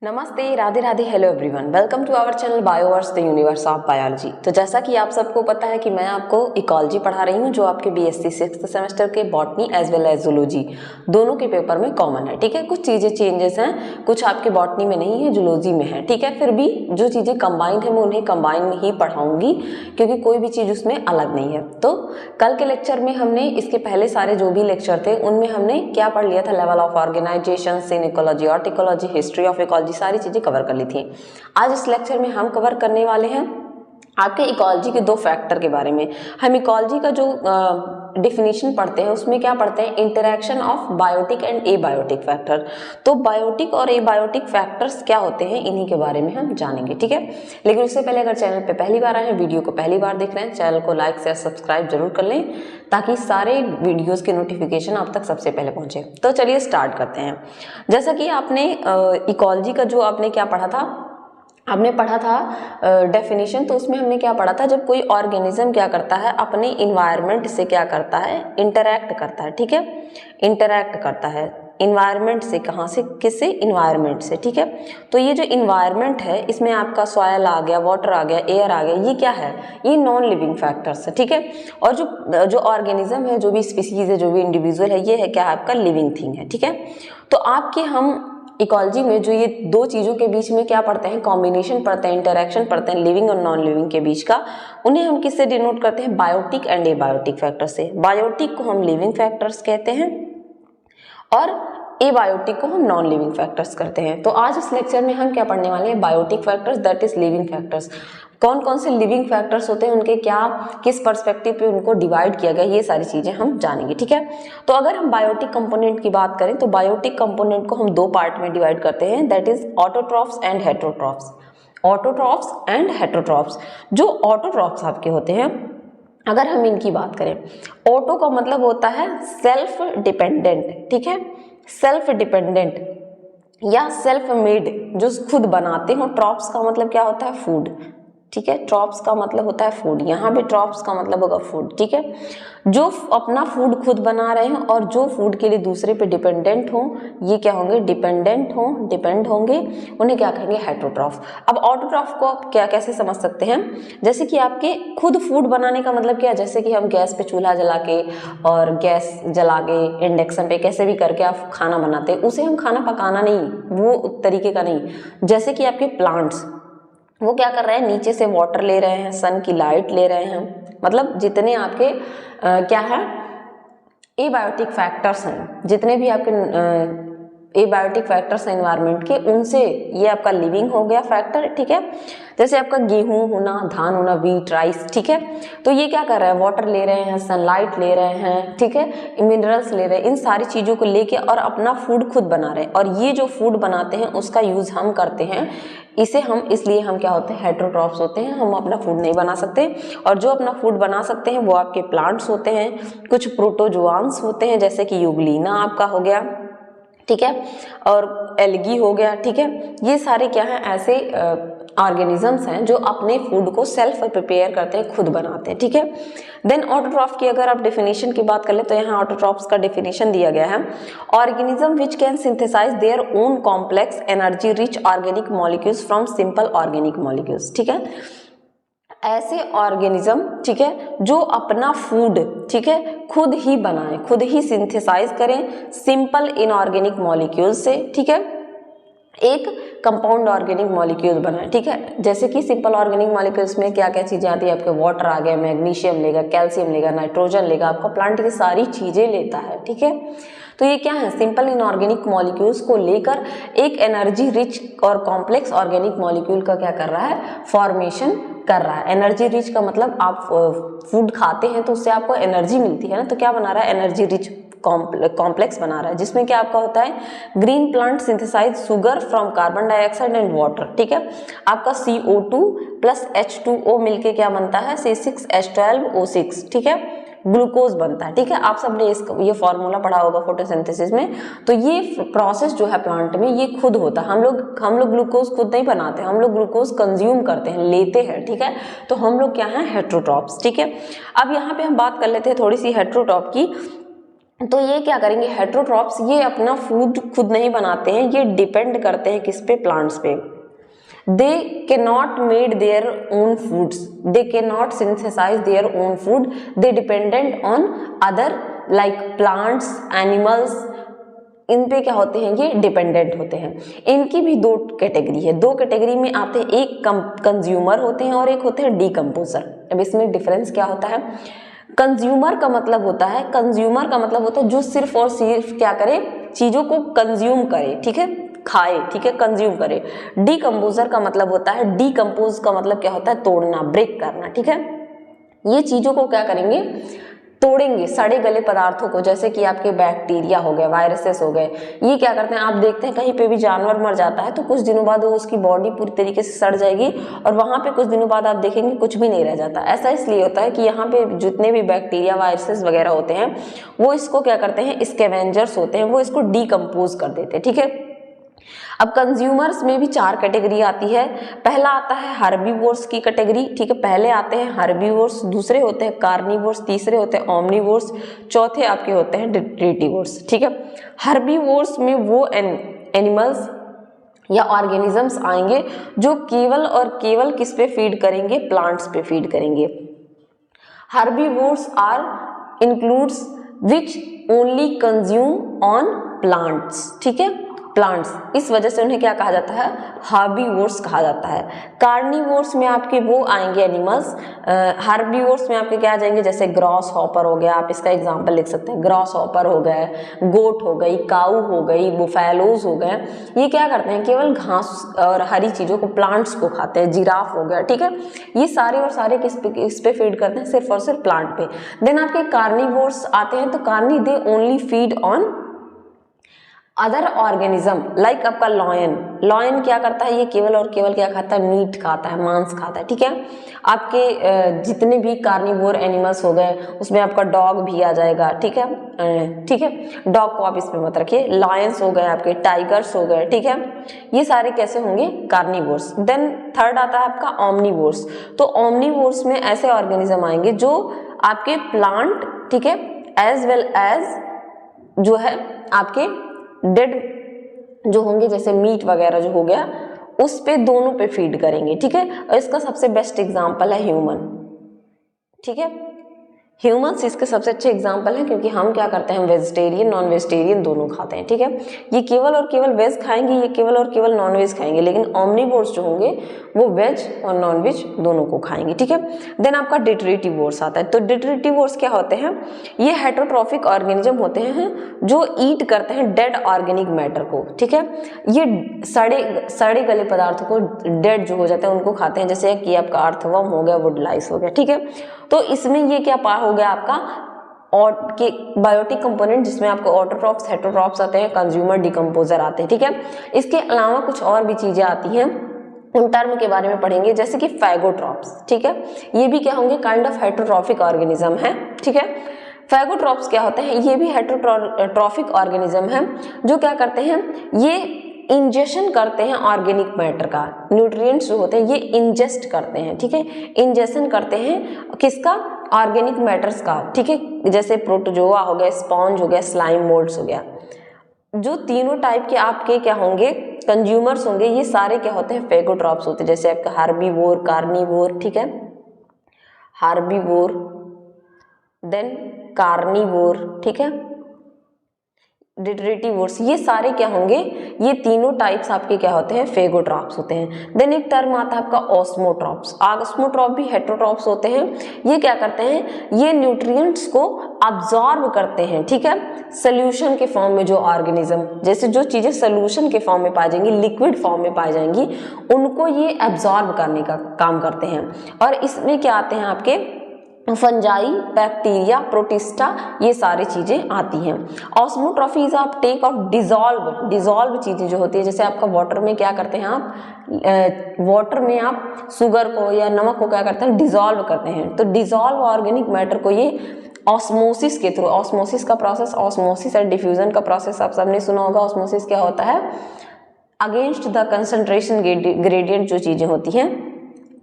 नमस्ते, Radhe Radhe, hello everyone, welcome to our channel Bioverse the universe of biology. तो जैसा कि आप सबको पता है कि मैं आपको इकोलॉजी पढ़ा रही हूँ, जो आपके बीएससी 6th सेमेस्टर के botany as well as zoology दोनों के पेपर में कॉमन है। ठीक है, कुछ चीज़ें चेंजेस हैं, कुछ आपके बॉटनी में नहीं है, जूलॉजी में है। ठीक है, फिर भी जो चीज़ें कंबाइंड है मैं उन्हें कंबाइन में ही पढ़ाऊंगी, क्योंकि कोई भी चीज़ उसमें अलग नहीं है। तो कल के लेक्चर में हमने इसके पहले सारे जो भी लेक्चर थे उनमें हमने क्या पढ़ लिया था, level of organisation, synecology और टिकोलॉजी, हिस्ट्री ऑफ इकोलॉजी, सारी चीजें कवर कर ली थी। आज इस लेक्चर में हम कवर करने वाले हैं आपके इकोलॉजी के दो फैक्टर के बारे में। हम इकोलॉजी का जो डिफिनीशन पढ़ते हैं उसमें क्या पढ़ते हैं, interaction of biotic and abiotic factor. तो बायोटिक और एबायोटिक फैक्टर्स क्या होते हैं, इन्हीं के बारे में हम जानेंगे। ठीक है, लेकिन उससे पहले अगर चैनल पे पहली बार आए हैं, वीडियो को पहली बार देख रहे हैं, चैनल को लाइक शेयर सब्सक्राइब जरूर कर लें, ताकि सारे वीडियोस के नोटिफिकेशन आप तक सबसे पहले पहुंचे। तो चलिए स्टार्ट करते हैं। जैसा कि आपने इकोलॉजी का जो आपने क्या पढ़ा था, आपने पढ़ा था डेफिनेशन, तो उसमें हमने क्या पढ़ा था, जब कोई ऑर्गेनिज्म क्या करता है, अपने इन्वायरमेंट से क्या करता है, इंटरैक्ट करता है। ठीक है, इंटरैक्ट करता है इन्वायरमेंट से, कहाँ से, किससे, इन्वायरमेंट से। ठीक है, तो ये जो इन्वायरमेंट है इसमें आपका सॉयल आ गया, वाटर आ गया, एयर आ गया, ये क्या है, ये नॉन लिविंग फैक्टर्स है। ठीक है, और जो ऑर्गेनिज्म है, जो भी स्पीसीज है, जो भी इंडिविजुअल है, ये है क्या, आपका लिविंग थिंग है। ठीक है, तो आपके हम इकोलॉजी में जो ये दो चीज़ों के बीच में क्या पढ़ते हैं, कॉम्बिनेशन पढ़ते हैं, इंटरैक्शन पढ़ते हैं, लिविंग और नॉन लिविंग के बीच का, उन्हें हम किससे डिनोट करते हैं, बायोटिक एंड एबायोटिक फैक्टर से। बायोटिक को हम लिविंग फैक्टर्स कहते हैं और एबायोटिक को हम नॉन लिविंग फैक्टर्स करते हैं। तो आज इस लेक्चर में हम क्या पढ़ने वाले हैं, biotic factors, that is living factors. कौन कौन से लिविंग फैक्टर्स होते हैं, उनके क्या, किस पर्सपेक्टिव पे उनको डिवाइड किया गया, ये सारी चीजें हम जानेंगे। ठीक है, तो अगर हम बायोटिक कंपोनेंट की बात करें तो बायोटिक कंपोनेंट को हम दो पार्ट में डिवाइड करते हैं, that is autotrophs and heterotrophs. Autotrophs and heterotrophs. जो ऑटोट्रॉफ्स आपके होते हैं, अगर हम इनकी बात करें, ऑटो का मतलब होता है सेल्फ डिपेंडेंट। ठीक है, सेल्फ डिपेंडेंट या सेल्फ मेड, जो खुद बनाते हो। ट्रॉप्स का मतलब क्या होता है, फूड। ठीक है, ट्रॉप्स का मतलब होता है फूड, यहाँ भी ट्रॉप्स का मतलब होगा फूड। ठीक है, जो अपना फूड खुद बना रहे हैं और जो फूड के लिए दूसरे पे डिपेंडेंट हो, ये क्या होंगे, डिपेंडेंट हो, डिपेंड होंगे, उन्हें क्या कहेंगे, हेटरोट्रॉफ। अब ऑटोट्रॉफ को क्या कैसे समझ सकते हैं, जैसे कि आपके खुद फूड बनाने का मतलब क्या है, जैसे कि हम गैस पे चूल्हा जला के और गैस जला के इंडक्शन पे कैसे भी करके आप खाना बनाते हैं, उसे हम खाना पकाना नहीं, वो तरीके का नहीं। जैसे कि आपके प्लांट्स, वो क्या कर रहे हैं, नीचे से वाटर ले रहे हैं, सन की लाइट ले रहे हैं, मतलब जितने आपके क्या है, एबायोटिक फैक्टर्स हैं, जितने भी आपके एबायोटिक फैक्टर्स हैं एनवायरनमेंट के, उनसे ये आपका लिविंग हो गया फैक्टर। ठीक है, जैसे आपका गेहूं होना, धान होना, व्हीट, राइस। ठीक है, तो ये क्या कर रहे हैं, वाटर ले रहे हैं, सनलाइट ले रहे हैं, ठीक है, मिनरल्स ले रहे हैं, इन सारी चीज़ों को लेके और अपना फूड खुद बना रहे हैं। और ये जो फूड बनाते हैं उसका यूज़ हम करते हैं, इसे हम, इसलिए हम क्या होते हैं, हेटरोट्रॉफ्स होते हैं, हम अपना फूड नहीं बना सकते। और जो अपना फूड बना सकते हैं वो आपके प्लांट्स होते हैं, कुछ प्रोटोजोआन्स होते हैं, जैसे कि यूग्लिना आपका हो गया, ठीक है, और एल्गी हो गया। ठीक है, ये सारे क्या हैं, ऐसे ऑर्गेनिजम्स हैं जो अपने फूड को सेल्फ प्रिपेयर करते हैं, खुद बनाते हैं। ठीक है, देन ऑटोट्रॉफ की अगर आप डेफिनेशन की बात कर ले तो यहाँ ऑटोट्रॉफ्स का डेफिनेशन दिया गया है, organism which can synthesise their own complex energy rich organic molecules from simple organic molecules. ठीक है, ऐसे ऑर्गेनिज्म, ठीक है, जो अपना फूड, ठीक है, खुद ही बनाएं, खुद ही सिंथेसाइज करें सिंपल इनऑर्गेनिक मॉलिक्यूल से। ठीक है, एक कंपाउंड ऑर्गेनिक मॉलिक्यूल बनाए। ठीक है, जैसे कि सिंपल ऑर्गेनिक मॉलिक्यूल्स में क्या क्या चीजें आती है, आपके वाटर आ गया, मैग्नीशियम लेगा, कैल्शियम लेगा, नाइट्रोजन लेगा, आपका प्लांट की सारी चीजें लेता है। ठीक है, तो ये क्या है, सिंपल इनऑर्गेनिक मॉलिक्यूल्स को लेकर एक एनर्जी रिच और कॉम्प्लेक्स ऑर्गेनिक मॉलिक्यूल का क्या कर रहा है, फॉर्मेशन कर रहा है। एनर्जी रिच का मतलब आप फूड खाते हैं तो उससे आपको एनर्जी मिलती है ना, तो क्या बना रहा है, एनर्जी रिच कॉम्प्लेक्स बना रहा है, जिसमें क्या आपका होता है, green plant synthesise sugar from carbon dioxide and water. ठीक है, आपका CO2 प्लस H2O मिलके क्या बनता है, C6H12O6। ठीक है, ग्लूकोज बनता है। ठीक है, आप सबने ये फॉर्मूला पढ़ा होगा फोटोसिंथेसिस में। तो ये प्रोसेस जो है प्लांट में, ये खुद होता है। हम लोग ग्लूकोज खुद नहीं बनाते, हम लोग ग्लूकोज कंज्यूम करते हैं, लेते हैं। ठीक है, तो हम लोग क्या हैं, हेटरोट्रॉफ्स। ठीक है, अब यहाँ पे हम बात कर लेते हैं थोड़ी सी हेटरोट्रॉफ की। तो ये क्या करेंगे, हेटरोट्रॉप्स ये अपना फूड खुद नहीं बनाते हैं, ये डिपेंड करते हैं किस पे, प्लांट्स पे। They can not made their own foods, they can not synthesise their own food, they dependent on other like plants, animals, इन पे क्या होते हैं, ये डिपेंडेंट होते हैं। इनकी भी दो कैटेगरी है, दो कैटेगरी में आते हैं, एक कंज्यूमर होते हैं और एक होते हैं डीकम्पोजर। अब इसमें डिफरेंस क्या होता है, कंज्यूमर का मतलब होता है, कंज्यूमर का मतलब होता है जो सिर्फ और सिर्फ क्या करे, चीजों को कंज्यूम करे, ठीक है, खाए, ठीक है, कंज्यूम करे। डीकम्पोजर का मतलब होता है, डीकम्पोज का मतलब क्या होता है, तोड़ना, ब्रेक करना, ठीक है। ये चीजों को क्या करेंगे, तोड़ेंगे, सड़े गले पदार्थों को, जैसे कि आपके बैक्टीरिया हो गए, वायरसेस हो गए, ये क्या करते हैं, आप देखते हैं कहीं पे भी जानवर मर जाता है तो कुछ दिनों बाद वो उसकी बॉडी पूरी तरीके से सड़ जाएगी और वहां पे कुछ दिनों बाद आप देखेंगे कुछ भी नहीं रह जाता। ऐसा इसलिए होता है कि यहाँ पे जितने भी बैक्टीरिया, वायरसेस वगैरह होते हैं वो इसको क्या करते हैं, स्कैवेंजर्स होते हैं, वो इसको डीकम्पोज कर देते हैं, ठीक है। अब कंज्यूमर्स में भी चार कैटेगरी आती है। पहला आता है हर्बीवोर्स की कैटेगरी, ठीक है, पहले आते हैं हर्बीवोर्स, दूसरे होते हैं कार्निवोर्स, तीसरे होते हैं ओमनिवोर्स, चौथे आपके होते हैं डिट्रीटिवोर्स, ठीक है। हर्बीवोर्स में वो एनिमल्स या ऑर्गेनिजम्स आएंगे जो केवल और केवल किस पे फीड करेंगे, प्लांट्स पे फीड करेंगे। Herbivores are includes which only consume on plants, ठीक है, प्लांट्स, इस वजह से उन्हें क्या कहा जाता है, हर्बीवोर्स कहा जाता है। कार्निवोर्स में आपके वो आएंगे एनिमल्स, हर्बीवोर्स में आपके क्या आ जाएंगे, जैसे ग्रॉस हॉपर हो गया, आप इसका एग्जांपल लिख सकते हैं, ग्रॉस हॉपर हो गए, गोट हो गई, काऊ हो गई, बुफेलोज हो गए, ये क्या करते हैं, केवल घास और हरी चीजों को, प्लांट्स को खाते हैं। जिराफ हो गया, ठीक है, ये सारे और सारे किस पे फीड करते हैं, सिर्फ और सिर्फ प्लांट पे। देन आपके कार्निवोर्स आते हैं, तो Carney they only feed on other organism like आपका लॉयन, लॉयन क्या करता है, ये केवल और केवल क्या खाता है, मीट खाता है, मांस खाता है, ठीक है। आपके जितने भी कार्निवोर एनिमल्स हो गए उसमें आपका डॉग भी आ जाएगा, ठीक है, ठीक है, डॉग को आप इसमें मत रखिए। लायंस हो गए आपके, टाइगर्स हो गए, ठीक है, ये सारे कैसे होंगे, कार्निवोर्स। देन थर्ड आता है आपका ओमनिवोर्स, तो ओमनिवोर्स में ऐसे ऑर्गेनिज्म आएंगे जो आपके प्लांट, ठीक है, एज वेल एज जो है आपके डेड जो होंगे, जैसे मीट वगैरह जो हो गया, उस पे दोनों पे फीड करेंगे, ठीक है। और इसका सबसे बेस्ट एग्जांपल है ह्यूमन, ठीक है, ह्यूमंस इसके सबसे अच्छे एग्जाम्पल हैं, क्योंकि हम क्या करते हैं, वेजिटेरियन नॉन वेजिटेरियन दोनों खाते हैं, ठीक है। ये केवल और केवल वेज खाएंगे, ये केवल और केवल नॉन वेज खाएंगे, लेकिन ओमनिवोर्स जो होंगे वो वेज और नॉन वेज दोनों को खाएंगे, ठीक है। देन आपका डिट्रीटिवोर्स आता है, तो डिट्रीटिवोर्स क्या होते हैं, ये हेटरोट्रॉफिक ऑर्गेनिज्म होते हैं जो ईट करते हैं डेड ऑर्गेनिक मैटर को, ठीक है। ये सड़े गले पदार्थों को, डेड जो हो जाते हैं उनको खाते हैं, जैसे कि आपका अर्थवर्म हो गया, वुड लाइस हो गया, ठीक है। तो इसमें ये क्या हो गया आपका और के बायोटिक कंपोनेंट, जिसमें आपको ऑटोट्रॉप्स, हेटरोट्रॉप्स आते हैं, कंज्यूमर, डिकम्पोजर आते हैं, ठीक है। इसके अलावा कुछ और भी चीजें आती हैं, उन टर्म के बारे में पढ़ेंगे, जैसे कि फैगोट्रॉप्स, ठीक है, ये भी क्या होंगे, काइंड ऑफ हेटरोट्रॉफिक ऑर्गेनिज्म है, ठीक है। फैगोट्रॉप्स क्या होते हैं, ये भी हेटरोट्रॉफिक ऑर्गेनिज्म है जो क्या करते हैं, ये इंजेशन करते हैं ऑर्गेनिक मैटर का, न्यूट्रिएंट्स जो होते हैं ये इंजेस्ट करते हैं, ठीक है, इंजेशन करते हैं किसका, ऑर्गेनिक मैटर्स का, ठीक है, जैसे प्रोटोजोआ हो गया, स्पॉन्ज हो गया, स्लाइम मोल्ड्स हो गया। जो तीनों टाइप के आपके क्या होंगे, कंज्यूमर्स होंगे, ये सारे क्या होते हैं, फैगोट्रॉप्स होते हैं, जैसे आपका हार्बीवोर, कार्निवोर, ठीक है, हार्बीवोर, देन कार्निवोर, ठीक है, डिट्रीटिवोर्स, ये सारे क्या होंगे, ये तीनों टाइप्स आपके क्या होते हैं, फैगोट्रॉप्स होते हैं। देन एक टर्म आता है आपका ऑस्मोट्रॉप्स, ऑस्मोट्रॉप भी हेटरोट्रॉप्स होते हैं, ये क्या करते हैं, ये न्यूट्रिएंट्स को अब्जॉर्ब करते हैं, ठीक है, सोल्यूशन के फॉर्म में, जो ऑर्गेनिज्म, जैसे जो चीजें सोल्यूशन के फॉर्म में पाई जाएंगी, लिक्विड फॉर्म में पाई जाएंगी, उनको ये अब्जॉर्ब करने का काम करते हैं। और इसमें क्या आते हैं आपके फंजाई, बैक्टीरिया, प्रोटिस्टा, ये सारी चीजें आती हैं। ऑस्मोट्रॉफी इज आप टेक ऑफ डिजॉल्व चीजें जो होती है, जैसे आपका वाटर में क्या करते हैं आप, वाटर में आप शुगर को या नमक को क्या करते हैं, डिजॉल्व करते हैं, तो डिजॉल्व ऑर्गेनिक मैटर को ये ऑस्मोसिस के थ्रू, ऑस्मोसिस का प्रोसेस, ऑस्मोसिस और डिफ्यूजन का प्रोसेस आप सबने सुना होगा। ऑस्मोसिस क्या होता है, अगेंस्ट द कंसंट्रेशन ग्रेडियंट जो चीजें होती हैं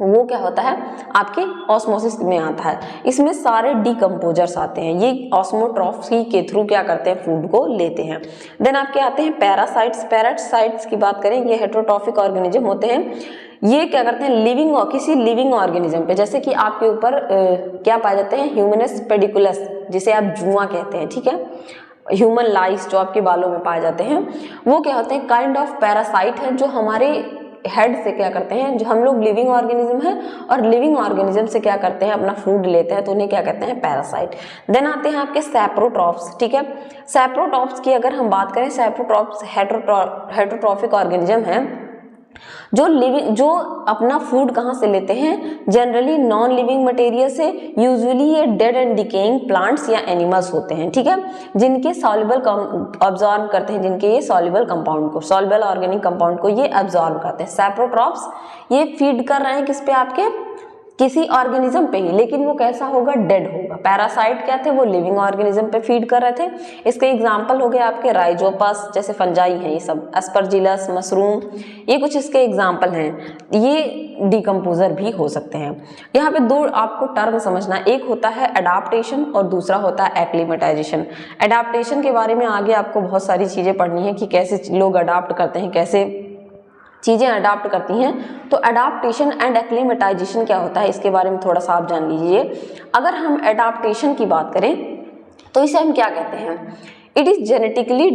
वो क्या होता है आपके ऑस्मोसिस में आता है। इसमें सारे डिकम्पोजर्स आते हैं, ये ऑस्मोट्रॉफी के थ्रू क्या करते हैं फूड को लेते हैं। देन आपके आते हैं पैरासाइट्स। पैरासाइट्स की बात करें, ये हेटेरोट्रॉफिक ऑर्गेनिज्म होते हैं। ये क्या करते हैं किसी लिविंग ऑर्गेनिज्म पे, जैसे कि आपके ऊपर क्या पाए जाते हैं ह्यूमनस पेडिकुलस, जिसे आप जुआ कहते हैं, ठीक है, ह्यूमन लाइस जो आपके बालों में पाए जाते हैं, वो क्या होते हैं काइंड ऑफ पैरासाइट है, जो हमारे हेड से क्या करते हैं, जो हम लोग लिविंग ऑर्गेनिज्म है और लिविंग ऑर्गेनिज्म से क्या करते हैं अपना फूड लेते हैं, तो उन्हें क्या कहते हैं पैरासाइट। देन आते हैं आपके सैप्रोट्रॉप्स, ठीक है। सैप्रोट्रॉप्स की अगर हम बात करें, सैप्रोट्रॉप्स हेटेरोट्रॉफिक ऑर्गेनिज्म है जो अपना फूड कहाँ से लेते हैं, जनरली नॉन लिविंग मटेरियल से। यूजुअली ये डेड एंड डिकेइंग प्लांट्स या एनिमल्स होते हैं, ठीक है, जिनके सॉल्युबल अब्जॉर्ब करते हैं, जिनके ये सॉल्युबल कंपाउंड को, सॉल्युबल ऑर्गेनिक कंपाउंड को ये अब्जॉर्ब करते हैं। सैप्रोट्रॉप्स ये फीड कर रहे हैं किस पे, आपके किसी ऑर्गेनिज्म पे ही, लेकिन वो कैसा होगा, डेड होगा। पैरासाइट क्या थे, वो लिविंग ऑर्गेनिज्म पे फीड कर रहे थे। इसके एग्जांपल हो गए आपके राइजोपस, जैसे फंजाई हैं ये सब, एस्परजिलस, मशरूम, ये कुछ इसके एग्जांपल हैं। ये डिकम्पोजर भी हो सकते हैं। यहाँ पे दो आपको टर्म समझना, एक होता है एडाप्टेशन और दूसरा होता है एक्लीमेटाइजेशन। एडाप्टेशन के बारे में आगे आपको बहुत सारी चीज़ें पढ़नी है कि कैसे लोग अडाप्ट करते हैं, कैसे चीज़ें अडाप्ट करती हैं। तो अडाप्टेशन एंड एक्लीमेटाइजेशन क्या होता है, इसके बारे में थोड़ा सा आप जान लीजिए। अगर हम अडाप्टेशन की बात करें तो इसे हम क्या कहते हैं, it is genetically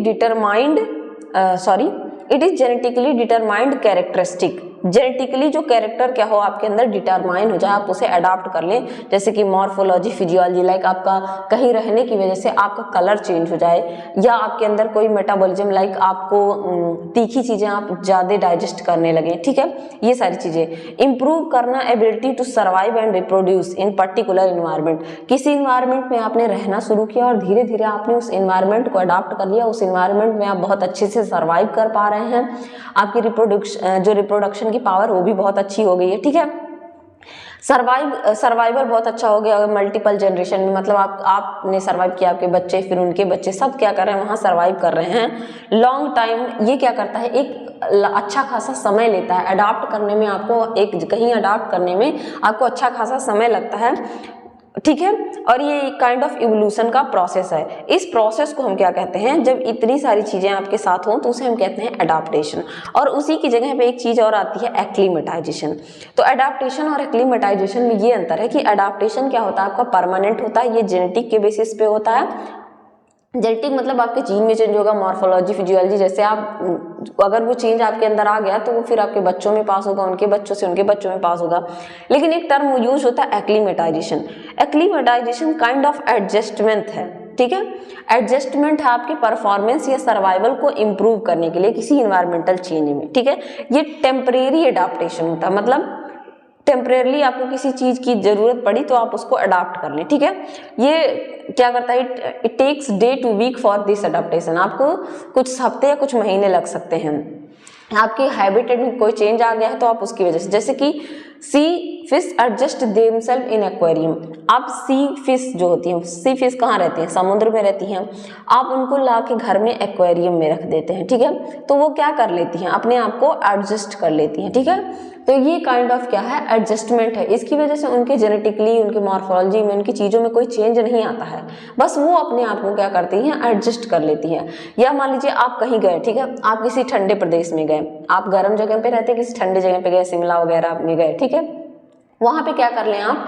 determined characteristic. Genetically जो कैरेक्टर क्या हो आपके अंदर डिटरमाइन हो जाए, आप उसे अडाप्ट कर लें, जैसे कि मॉर्फोलॉजी, फिजियोलॉजी, लाइक आपका कहीं रहने की वजह से आपका कलर चेंज हो जाए, या आपके अंदर कोई मेटाबॉलिज्म, लाइक आपको तीखी चीज़ें आप ज़्यादा डाइजेस्ट करने लगे, ठीक है, ये सारी चीज़ें। इम्प्रूव करना ability to survive and reproduce in particular environment. किसी इन्वायरमेंट में आपने रहना शुरू किया और धीरे धीरे आपने उस इन्वायरमेंट को अडाप्ट कर लिया, उस इन्वायरमेंट में आप बहुत अच्छे से सर्वाइव कर पा रहे हैं, आपकी रिप्रोडक्शन की पावर वो भी बहुत अच्छी हो गई है, ठीक है। सर्वाइवल बहुत अच्छा हो गया मल्टीपल जनरेशन में, मतलब आपने सर्वाइव किया, आपके बच्चे, फिर उनके बच्चे, सब क्या कर रहे हैं वहाँ सर्वाइव कर रहे हैं लॉन्ग टाइम। ये क्या करता है, एक अच्छा खासा समय लेता है अडाप्ट करने में, आपको कहीं अडाप्ट करने में आपको अच्छा खासा समय लगता है, ठीक है। और ये एक काइंड ऑफ इवोल्यूशन का प्रोसेस है। इस प्रोसेस को हम क्या कहते हैं, जब इतनी सारी चीज़ें आपके साथ हों तो उसे हम कहते हैं अडाप्टेशन। और उसी की जगह पे एक चीज़ और आती है एक्लीमेटाइजेशन। तो अडाप्टेशन और एक्लीमेटाइजेशन में ये अंतर है कि अडाप्टेशन क्या होता है, आपका परमानेंट होता है, ये जेनेटिक के बेसिस पे होता है। जेनेटिक मतलब आपके जीन में चेंज होगा, मॉर्फोलॉजी, फिजियोलॉजी, जैसे आप अगर वो चेंज आपके अंदर आ गया तो वो फिर आपके बच्चों में पास होगा, उनके बच्चों से उनके बच्चों में पास होगा। लेकिन एक टर्म यूज होता है एक्लीमेटाइजेशन। एक्लीमेटाइजेशन काइंड ऑफ एडजस्टमेंट है, ठीक है, एडजस्टमेंट है आपके परफॉर्मेंस या सर्वाइवल को इम्प्रूव करने के लिए किसी इन्वायरमेंटल चेंज में, ठीक है। ये टेम्परेरी एडाप्टेशन होता है, मतलब टेम्परेरली आपको किसी चीज़ की ज़रूरत पड़ी तो आप उसको अडाप्ट कर लें, ठीक है। ये क्या करता है, it takes day to week for this adaptation. आपको कुछ हफ्ते या कुछ महीने लग सकते हैं। आपके हैबिटेट में कोई चेंज आ गया है तो आप उसकी वजह से, जैसे कि sea fish adjust themself in aquarium. आप सी फिश जो होती हैं, सी फिश कहाँ रहती हैं, समुद्र में रहती हैं, आप उनको ला के घर में एक्वेरियम में रख देते हैं, ठीक है। तो वो क्या कर लेती हैं, अपने आप को एडजस्ट कर लेती हैं, ठीक है। तो ये काइंड ऑफ क्या है, एडजस्टमेंट है। इसकी वजह से उनके जेनेटिकली, उनके मॉर्फोलॉजी में, उनकी चीज़ों में कोई चेंज नहीं आता है, बस वो अपने आप को क्या करती हैं, एडजस्ट कर लेती हैं। या मान लीजिए आप कहीं गए, ठीक है, आप किसी ठंडे प्रदेश में गए, आप गर्म जगह पे रहते, किसी ठंडे जगह पे गए, शिमला वगैरह में गए, ठीक है। वहाँ पे क्या कर लें, आप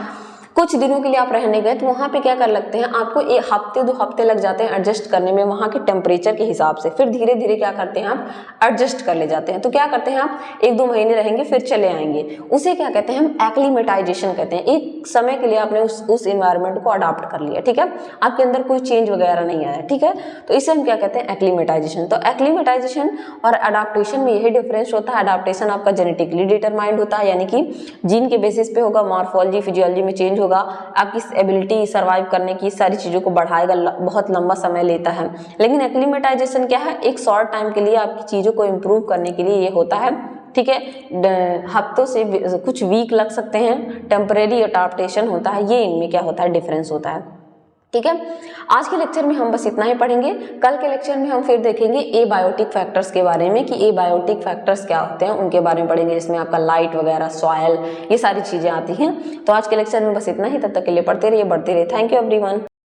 कुछ दिनों के लिए आप रहने गए तो वहाँ पे क्या कर लगते हैं, आपको 1 हफ्ते 2 हफ्ते लग जाते हैं एडजस्ट करने में वहाँ के टेम्परेचर के हिसाब से। फिर धीरे धीरे क्या करते हैं, आप एडजस्ट कर ले जाते हैं। तो क्या करते हैं, आप 1-2 महीने रहेंगे फिर चले आएंगे, उसे क्या कहते हैं, हम एक्लीमेटाइजेशन कहते हैं। एक समय के लिए आपने उस इन्वायरमेंट को अडाप्ट कर लिया, ठीक है, आपके अंदर कोई चेंज वगैरह नहीं आया, ठीक है। तो इसे हम क्या कहते हैं, एक्लीमेटाइजेशन। तो एक्लीमेटाइजेशन और अडाप्टेशन में यही डिफरेंस होता है। अडाप्टेशन आपका जेनेटिकली डिटरमाइंड होता है, यानी कि जीन के बेसिस पे होगा, मॉर्फोलॉजी, फिजियोलॉजी में चेंज होगा, आपकी एबिलिटी सर्वाइव करने की सारी चीज़ों को बढ़ाएगा, बहुत लंबा समय लेता है। लेकिन एक्लीमेटाइजेशन क्या है, एक शॉर्ट टाइम के लिए आपकी चीज़ों को इम्प्रूव करने के लिए ये होता है, ठीक है। हफ्तों से कुछ वीक लग सकते हैं, टेम्परेरी अडाप्टेशन होता है, ये इनमें क्या होता है, डिफरेंस होता है। ठीक है, आज के लेक्चर में हम बस इतना ही पढ़ेंगे। कल के लेक्चर में हम फिर देखेंगे एबायोटिक फैक्टर्स के बारे में कि एबायोटिक फैक्टर्स क्या होते हैं, उनके बारे में पढ़ेंगे, जिसमें आपका लाइट वगैरह, सॉयल, ये सारी चीजें आती हैं। तो आज के लेक्चर में बस इतना ही, तब तक के लिए पढ़ते रहिए, बढ़ते रहिए। Thank you everyone.